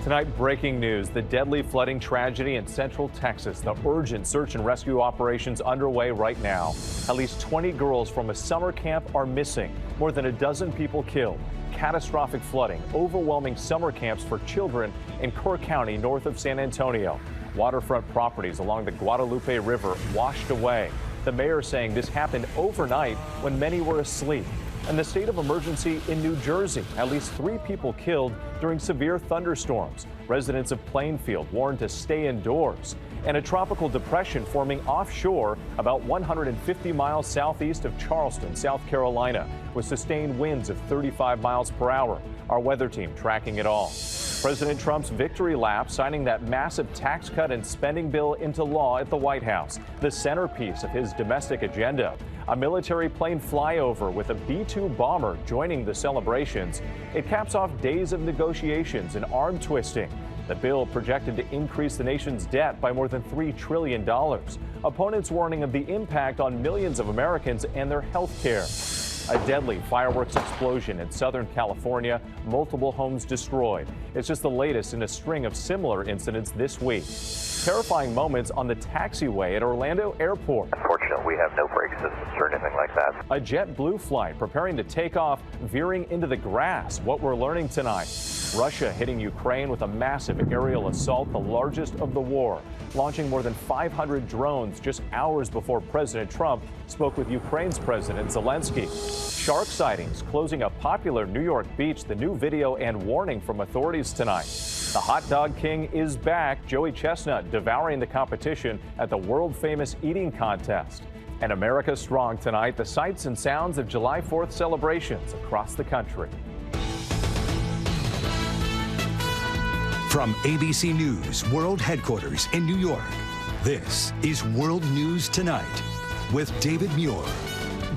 Tonight, breaking news, the deadly flooding tragedy in central Texas. The urgent search and rescue operations underway right now. At least 20 girls from a summer camp are missing. More than a dozen people killed. Catastrophic flooding, overwhelming summer camps for children in Kerr County north of San Antonio. Waterfront properties along the Guadalupe River washed away. The mayor saying this happened overnight when many were asleep. And the state of emergency in New Jersey. At least 3 people killed during severe thunderstorms. Residents of Plainfield warned to stay indoors. And a tropical depression forming offshore about 150 miles southeast of Charleston, South Carolina, with sustained winds of 35 miles per hour. Our weather team tracking it all. President Trump's victory lap, signing that massive tax cut and spending bill into law at the White House, the centerpiece of his domestic agenda. A military plane flyover with a B-2 bomber joining the celebrations. It caps off days of negotiations and arm twisting. The bill projected to increase the nation's debt by more than $3 trillion. Opponents warning of the impact on millions of Americans and their health care. A deadly fireworks explosion in Southern California, multiple homes destroyed. It's just the latest in a string of similar incidents this week. Terrifying moments on the taxiway at Orlando Airport. Unfortunately, we have no brake systems or anything like that. A JetBlue flight preparing to take off, veering into the grass. What we're learning tonight. Russia hitting Ukraine with a massive aerial assault, the largest of the war, launching more than 500 drones just hours before President Trump spoke with Ukraine's President Zelensky. Shark sightings closing a popular New York beach, the new video and warning from authorities tonight. The hot dog king is back. Joey Chestnut devouring the competition at the world-famous eating contest. And America strong tonight, the sights and sounds of July 4th celebrations across the country. From ABC News World Headquarters in New York, this is World News Tonight with David Muir.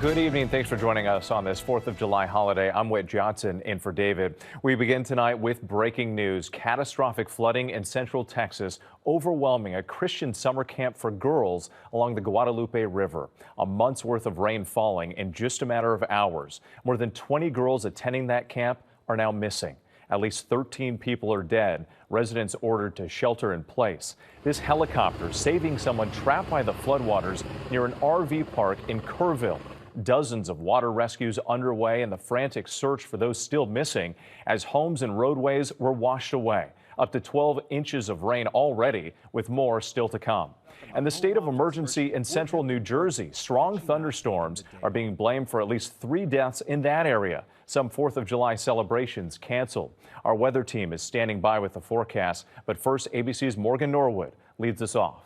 Good evening. Thanks for joining us on this 4th of July holiday. I'm Whit Johnson in for David. We begin tonight with breaking news. Catastrophic flooding in central Texas, overwhelming a Christian summer camp for girls along the Guadalupe River. A month's worth of rain falling in just a matter of hours. More than 20 girls attending that camp are now missing. At least 13 people are dead. Residents ordered to shelter in place. This helicopter saving someone trapped by the floodwaters near an RV park in Kerrville. Dozens of water rescues underway in the frantic search for those still missing as homes and roadways were washed away. Up to 12 inches of rain already, with more still to come. And the state of emergency in central New Jersey. Strong thunderstorms are being blamed for at least 3 deaths in that area. Some 4th of July celebrations canceled. Our weather team is standing by with the forecast. But first, ABC's Morgan Norwood leads us off.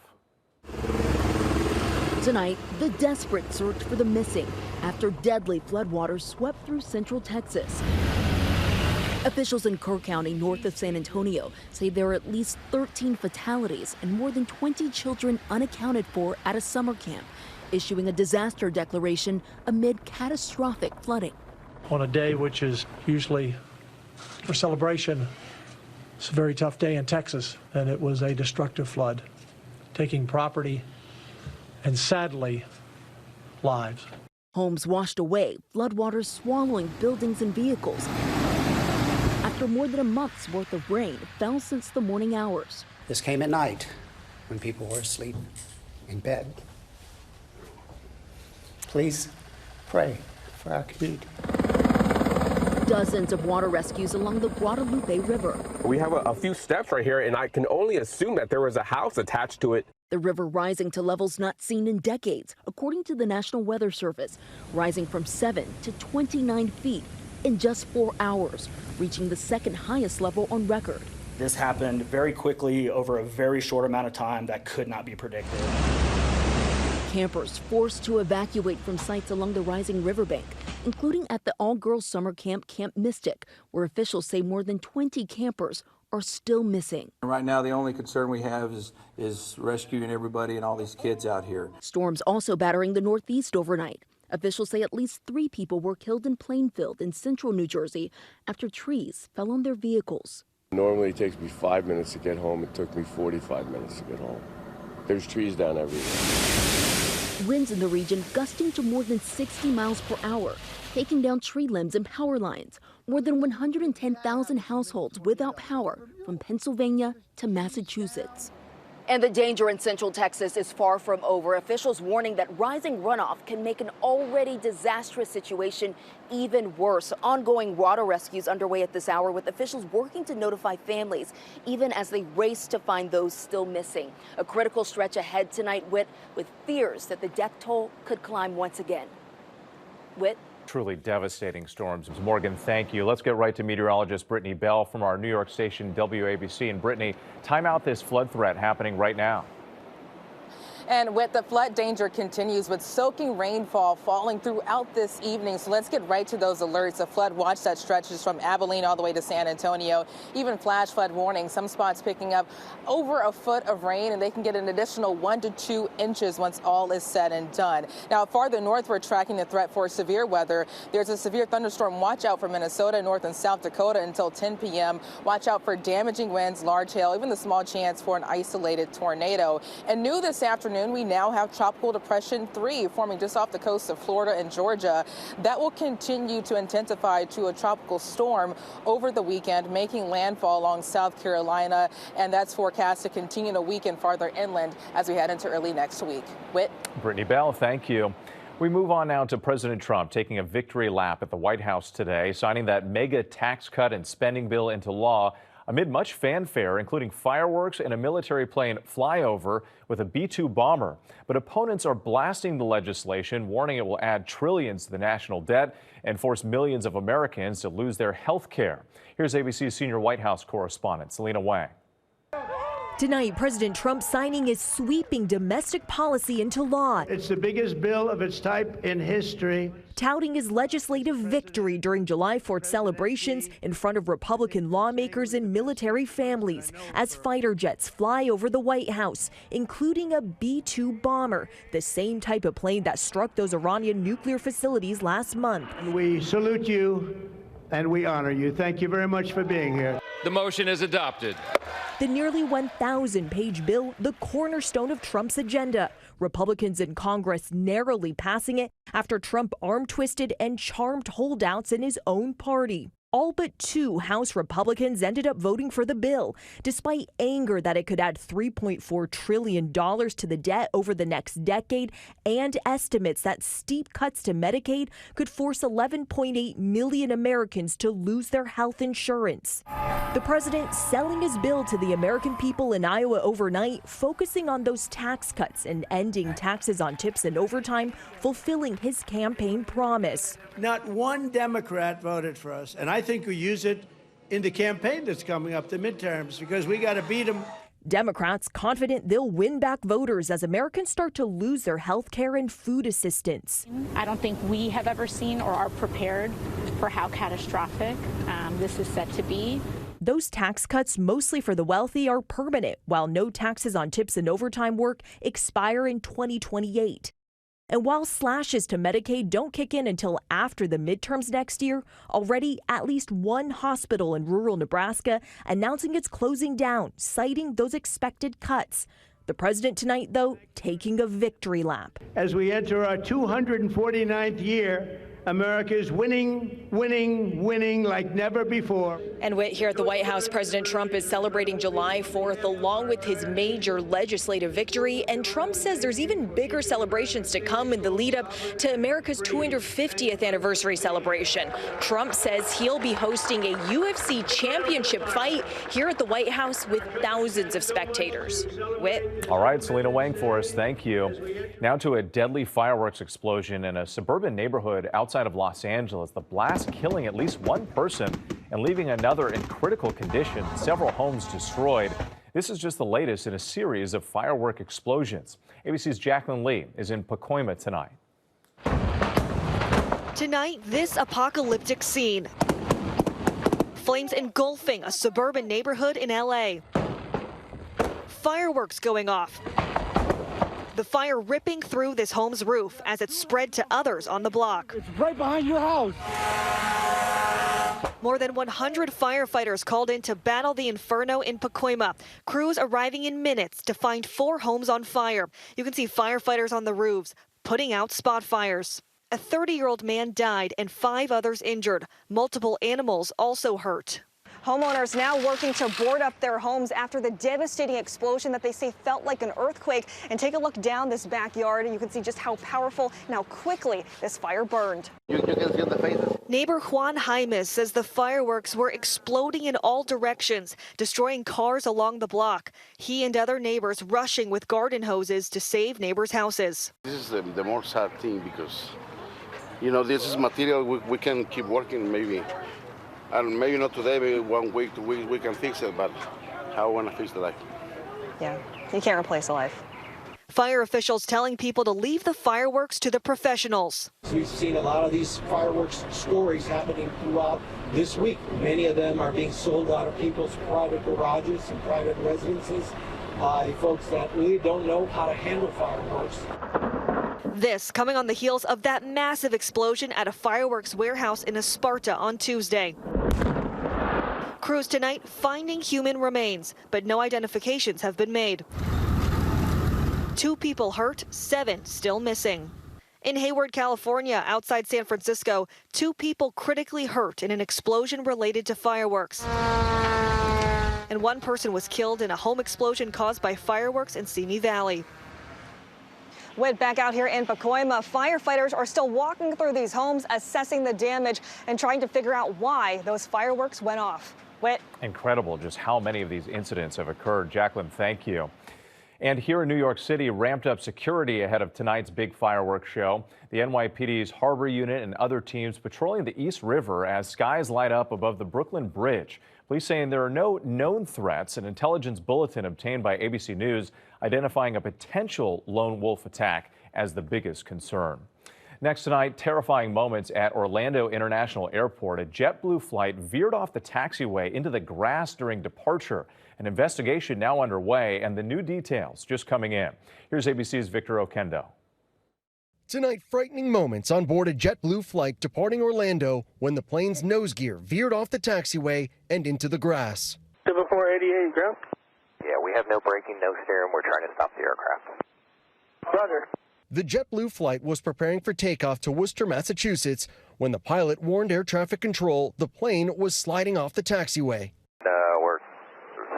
Tonight, the desperate search for the missing after deadly floodwaters swept through central Texas. Officials in Kerr County, north of San Antonio, say there are at least 13 fatalities and more than 20 children unaccounted for at a summer camp, issuing a disaster declaration amid catastrophic flooding. On a day which is usually for celebration, it's a very tough day in Texas, and it was a destructive flood, taking property and sadly, lives. Homes washed away, floodwaters swallowing buildings and vehicles. After more than a month's worth of rain fell since the morning hours. This came at night when people were asleep in bed. Please pray for our community. Dozens of water rescues along the Guadalupe River. We have a few steps right here, and I can only assume that there was a house attached to it. The river rising to levels not seen in decades, according to the National Weather Service, rising from 7 to 29 feet in just 4 hours, reaching the second highest level on record. This happened very quickly over a very short amount of time that could not be predicted. Campers forced to evacuate from sites along the rising riverbank, including at the all-girls summer camp, Camp Mystic, where officials say more than 20 campers are still missing. Right now, the only concern we have is rescuing everybody and all these kids out here. Storms also battering the Northeast overnight. Officials say at least 3 people were killed in Plainfield in central New Jersey after trees fell on their vehicles. Normally it takes me 5 minutes to get home. It took me 45 minutes to get home. There's trees down everywhere. Winds in the region gusting to more than 60 miles per hour, taking down tree limbs and power lines. More than 110,000 households without power from Pennsylvania to Massachusetts. And the danger in Central Texas is far from over. Officials warning that rising runoff can make an already disastrous situation even worse. Ongoing water rescues underway at this hour, with officials working to notify families, even as they race to find those still missing. A critical stretch ahead tonight, with fears that the death toll could climb once again. Whit? Truly devastating storms. Morgan, thank you. Let's get right to meteorologist Brittany Bell from our New York station WABC. And Brittany, time out this flood threat happening right now. And with the flood danger continues, with soaking rainfall falling throughout this evening. So let's get right to those alerts. A flood watch that stretches from Abilene all the way to San Antonio. Even flash flood warnings. Some spots picking up over a foot of rain, and they can get an additional 1 to 2 inches once all is said and done. Now, farther north, we're tracking the threat for severe weather. There's a severe thunderstorm watch out for Minnesota, North and South Dakota until 10 p.m. Watch out for damaging winds, large hail, even the small chance for an isolated tornado. And new this afternoon, we now have Tropical Depression 3 forming just off the coast of Florida and Georgia. That will continue to intensify to a tropical storm over the weekend, making landfall along South Carolina, and that's forecast to continue to weaken farther inland as we head into early next week. Whit? Brittany Bell, thank you. We move on now to President Trump taking a victory lap at the White House today, signing that mega tax cut and spending bill into law amid much fanfare, including fireworks and a military plane flyover with a B-2 bomber. But opponents are blasting the legislation, warning it will add trillions to the national debt and force millions of Americans to lose their health care. Here's ABC's senior White House correspondent, Selina Wang. Tonight, President Trump signing his sweeping domestic policy into law. It's the biggest bill of its type in history. Touting his legislative victory during July 4th celebrations in front of Republican lawmakers and military families as fighter jets fly over the White House, including a B-2 bomber, the same type of plane that struck those Iranian nuclear facilities last month. We salute you and we honor you. Thank you very much for being here. The motion is adopted. The nearly 1,000-page bill, the cornerstone of Trump's agenda. Republicans in Congress narrowly passing it after Trump arm-twisted and charmed holdouts in his own party. All but 2 House Republicans ended up voting for the bill, despite anger that it could add $3.4 trillion to the debt over the next decade and estimates that steep cuts to Medicaid could force 11.8 million Americans to lose their health insurance. The president selling his bill to the American people in Iowa overnight, focusing on those tax cuts and ending taxes on tips and overtime, fulfilling his campaign promise. Not one Democrat voted for us, and I think we use it in the campaign that's coming up, the midterms, because we got to beat them. Democrats confident they'll win back voters as Americans start to lose their health care and food assistance. I don't think we have ever seen or are prepared for how catastrophic this is set to be. Those tax cuts, mostly for the wealthy, are permanent, while no taxes on tips and overtime work expire in 2028. And while slashes to Medicaid don't kick in until after the midterms next year, already at least one hospital in rural Nebraska announcing it's closing down, citing those expected cuts. The president tonight, though, taking a victory lap. As we enter our 249th year, America is winning, winning, winning like never before. And here at the White House, President Trump is celebrating July 4th along with his major legislative victory. And Trump says there's even bigger celebrations to come in the lead up to America's 250th anniversary celebration. Trump says he'll be hosting a UFC championship fight here at the White House with thousands of spectators. Whit. All right, Selina Wang for us. Thank you. Now to a deadly fireworks explosion in a suburban neighborhood outside of Los Angeles. The blast killing at least one person and leaving another in critical condition. Several homes destroyed. This is just the latest in a series of firework explosions. ABC's Jaclyn Lee is in Pacoima tonight. Tonight, this apocalyptic scene. Flames engulfing a suburban neighborhood in LA. Fireworks going off. The fire ripping through this home's roof as it spread to others on the block. It's right behind your house. More than 100 firefighters called in to battle the inferno in Pacoima. Crews arriving in minutes to find 4 homes on fire. You can see firefighters on the roofs putting out spot fires. A 30-year-old man died and 5 others injured. Multiple animals also hurt. Homeowners now working to board up their homes after the devastating explosion that they say felt like an earthquake. And take a look down this backyard and you can see just how powerful and how quickly this fire burned. You can see the faces. Neighbor Juan Jaimes says the fireworks were exploding in all directions, destroying cars along the block. He and other neighbors rushing with garden hoses to save neighbors' houses. This is the more sad thing because, you know, this is material we can keep working maybe. And maybe not today, maybe 1 week, 2 weeks, we can fix it, but how I want to fix the life? Yeah, you can't replace a life. Fire officials telling people to leave the fireworks to the professionals. We've seen a lot of these fireworks stories happening throughout this week. Many of them are being sold out of people's private garages and private residences by folks that really don't know how to handle fireworks. This coming on the heels of that massive explosion at a fireworks warehouse in Esparta on Tuesday. Crews tonight finding human remains, but no identifications have been made. 2 people hurt, 7 still missing. In Hayward, California, outside San Francisco, 2 people critically hurt in an explosion related to fireworks. And 1 person was killed in a home explosion caused by fireworks in Simi Valley. Whit, back out here in Pacoima, firefighters are still walking through these homes, assessing the damage and trying to figure out why those fireworks went off. Whit. Incredible just how many of these incidents have occurred. Jaclyn, thank you. And here in New York City, ramped up security ahead of tonight's big fireworks show. The NYPD's Harbor Unit and other teams patrolling the East River as skies light up above the Brooklyn Bridge. Police saying there are no known threats. An intelligence bulletin obtained by ABC News identifying a potential lone wolf attack as the biggest concern. Next tonight, terrifying moments at Orlando International Airport. A JetBlue flight veered off the taxiway into the grass during departure. An investigation now underway and the new details just coming in. Here's ABC's Victor Oquendo. Tonight, frightening moments on board a JetBlue flight departing Orlando when the plane's nose gear veered off the taxiway and into the grass. 7488, ground. Yeah, we have no braking, no steering. We're trying to stop the aircraft. Roger. The JetBlue flight was preparing for takeoff to Worcester, Massachusetts, when the pilot warned air traffic control the plane was sliding off the taxiway. We're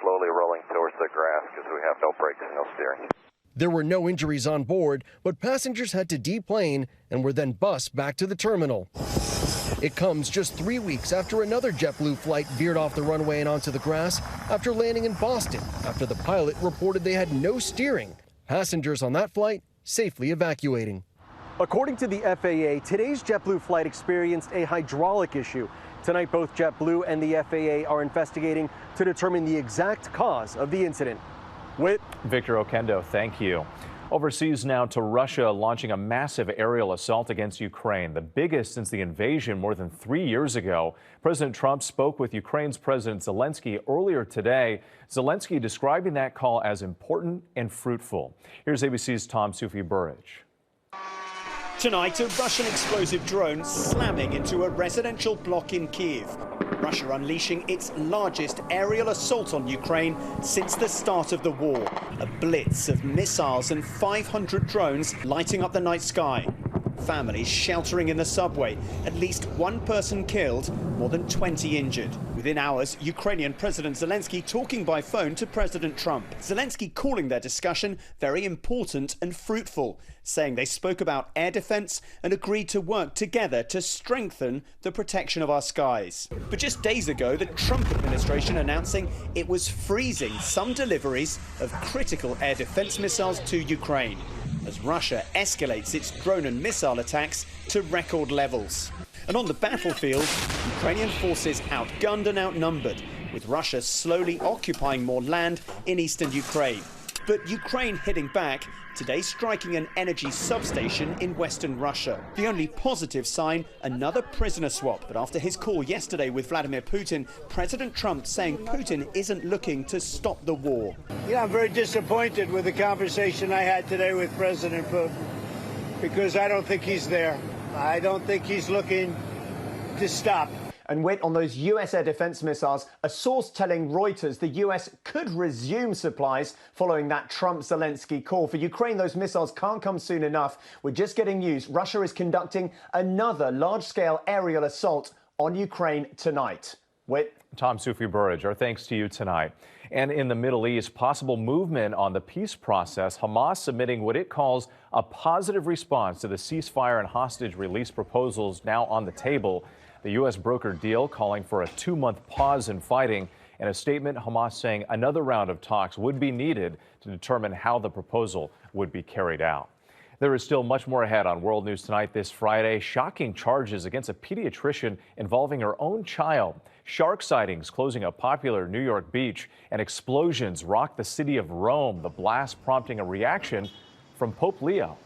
slowly rolling towards the grass because we have no brakes and no steering. There were no injuries on board, but passengers had to deplane and were then bused back to the terminal. It comes just 3 weeks after another JetBlue flight veered off the runway and onto the grass after landing in Boston, after the pilot reported they had no steering. Passengers on that flight safely evacuating. According to the FAA, today's JetBlue flight experienced a hydraulic issue. Tonight, both JetBlue and the FAA are investigating to determine the exact cause of the incident. Whit. Victor Oquendo, thank you. Overseas now to Russia, launching a massive aerial assault against Ukraine, the biggest since the invasion more than 3 years ago. President Trump spoke with Ukraine's President Zelensky earlier today. Zelensky describing that call as important and fruitful. Here's ABC's Tom Sufi-Burridge. Tonight, a Russian explosive drone slamming into a residential block in Kyiv. Russia unleashing its largest aerial assault on Ukraine since the start of the war. A blitz of missiles and 500 drones lighting up the night sky. Families sheltering in the subway. At least 1 person killed, more than 20 injured. Within hours, Ukrainian President Zelensky talking by phone to President Trump. Zelensky calling their discussion very important and fruitful, saying they spoke about air defense and agreed to work together to strengthen the protection of our skies. But just days ago, the Trump administration announcing it was freezing some deliveries of critical air defense missiles to Ukraine, as Russia escalates its drone and missile attacks to record levels. And on the battlefield, Ukrainian forces outgunned and outnumbered, with Russia slowly occupying more land in eastern Ukraine. But Ukraine hitting back, today striking an energy substation in western Russia. The only positive sign, another prisoner swap. But after his call yesterday with Vladimir Putin, President Trump saying Putin isn't looking to stop the war. Yeah, I'm very disappointed with the conversation I had today with President Putin, because I don't think he's there. I don't think he's looking to stop. And on those US air defense missiles, a source telling Reuters the US could resume supplies following that Trump-Zelensky call. For Ukraine, those missiles can't come soon enough. We're just getting news. Russia is conducting another large-scale aerial assault on Ukraine tonight. Tom Sufi Burridge, our thanks to you tonight. And in the Middle East, possible movement on the peace process, Hamas submitting what it calls a positive response to the ceasefire and hostage release proposals now on the table. The U.S.-brokered deal calling for a 2-month pause in fighting, and a statement Hamas saying another round of talks would be needed to determine how the proposal would be carried out. There is still much more ahead on World News Tonight this Friday. Shocking charges against a pediatrician involving her own child. Shark sightings closing a popular New York beach, and explosions rocked the city of Rome, the blast prompting a reaction from Pope Leo.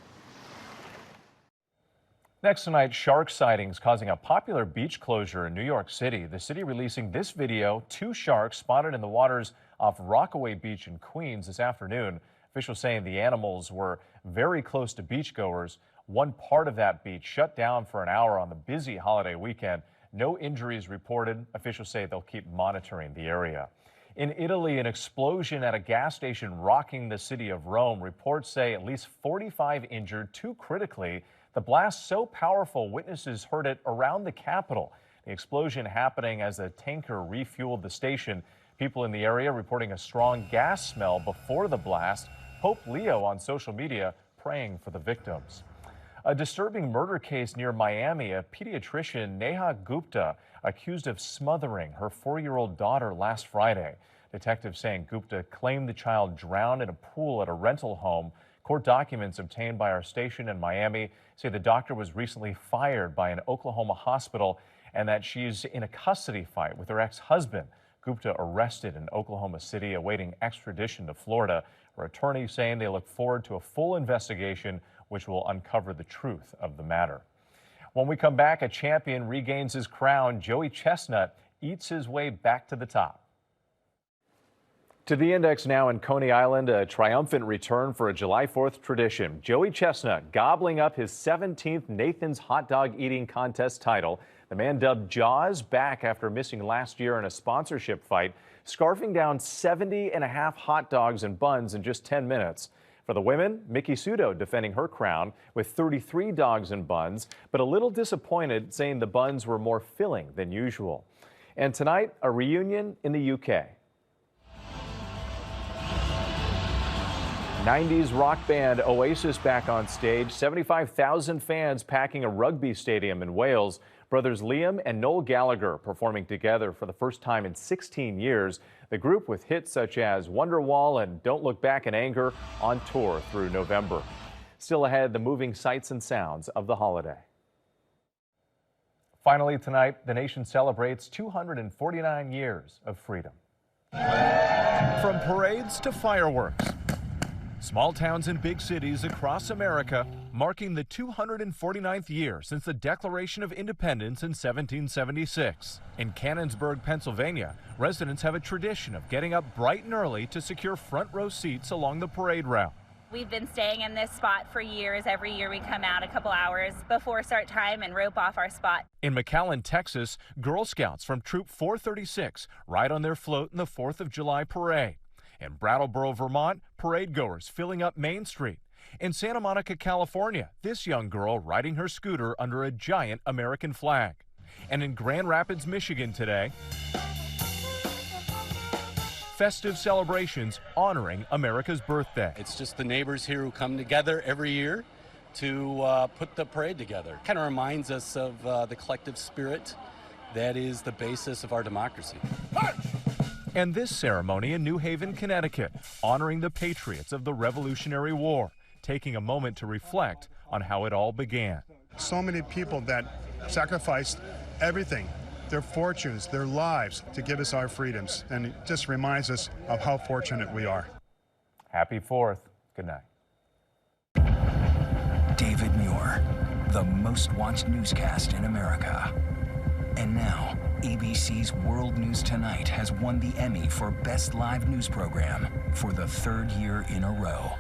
Next tonight, shark sightings causing a popular beach closure in New York City. The city releasing this video, 2 sharks spotted in the waters off Rockaway Beach in Queens this afternoon. Officials saying the animals were very close to beachgoers. One part of that beach shut down for an hour on the busy holiday weekend. No injuries reported. Officials say they'll keep monitoring the area. In Italy, an explosion at a gas station rocking the city of Rome. Reports say at least 45 injured, 2 critically. The blast so powerful, witnesses heard it around the capital. The explosion happening as a tanker refueled the station. People in the area reporting a strong gas smell before the blast. Pope Leo on social media praying for the victims. A disturbing murder case near Miami. A pediatrician, Neha Gupta, accused of smothering her 4-year-old daughter last Friday. Detectives saying Gupta claimed the child drowned in a pool at a rental home. Court documents obtained by our station in Miami say the doctor was recently fired by an Oklahoma hospital and that she's in a custody fight with her ex-husband. Gupta arrested in Oklahoma City, awaiting extradition to Florida. Her attorney saying they look forward to a full investigation which will uncover the truth of the matter. When we come back, a champion regains his crown. Joey Chestnut eats his way back to the top. To the Index now in Coney Island, a triumphant return for a July 4th tradition. Joey Chestnut gobbling up his 17th Nathan's Hot Dog Eating Contest title. The man dubbed Jaws back after missing last year in a sponsorship fight, scarfing down 70.5 hot dogs and buns in just 10 minutes. For the women, Mickey Sudo defending her crown with 33 dogs and buns, but a little disappointed, saying the buns were more filling than usual. And tonight, a reunion in the UK. 90s rock band Oasis back on stage. 75,000 fans packing a rugby stadium in Wales. Brothers Liam and Noel Gallagher performing together for the first time in 16 years. The group with hits such as Wonderwall and Don't Look Back in Anger on tour through November. Still ahead, the moving sights and sounds of the holiday. Finally tonight, the nation celebrates 249 years of freedom. From parades to fireworks. Small towns and big cities across America marking the 249th year since the Declaration of Independence in 1776. In Canonsburg, Pennsylvania, residents have a tradition of getting up bright and early to secure front row seats along the parade route. We've been staying in this spot for years. Every year we come out a couple hours before start time and rope off our spot. In McAllen, Texas, Girl Scouts from Troop 436 ride on their float in the 4th of July parade. In Brattleboro, Vermont, parade goers filling up Main Street. In Santa Monica, California, this young girl riding her scooter under a giant American flag. And in Grand Rapids, Michigan today, festive celebrations honoring America's birthday. It's just the neighbors here who come together every year to put the parade together. Kind of reminds us of the collective spirit that is the basis of our democracy. March! And this ceremony in New Haven, Connecticut, honoring the patriots of the Revolutionary War, taking a moment to reflect on how it all began. So many people that sacrificed everything, their fortunes, their lives, to give us our freedoms, and it just reminds us of how fortunate we are. Happy 4th. Good night. David Muir, the most watched newscast in America. And now, ABC's World News Tonight has won the Emmy for Best Live News Program for the 3rd year in a row.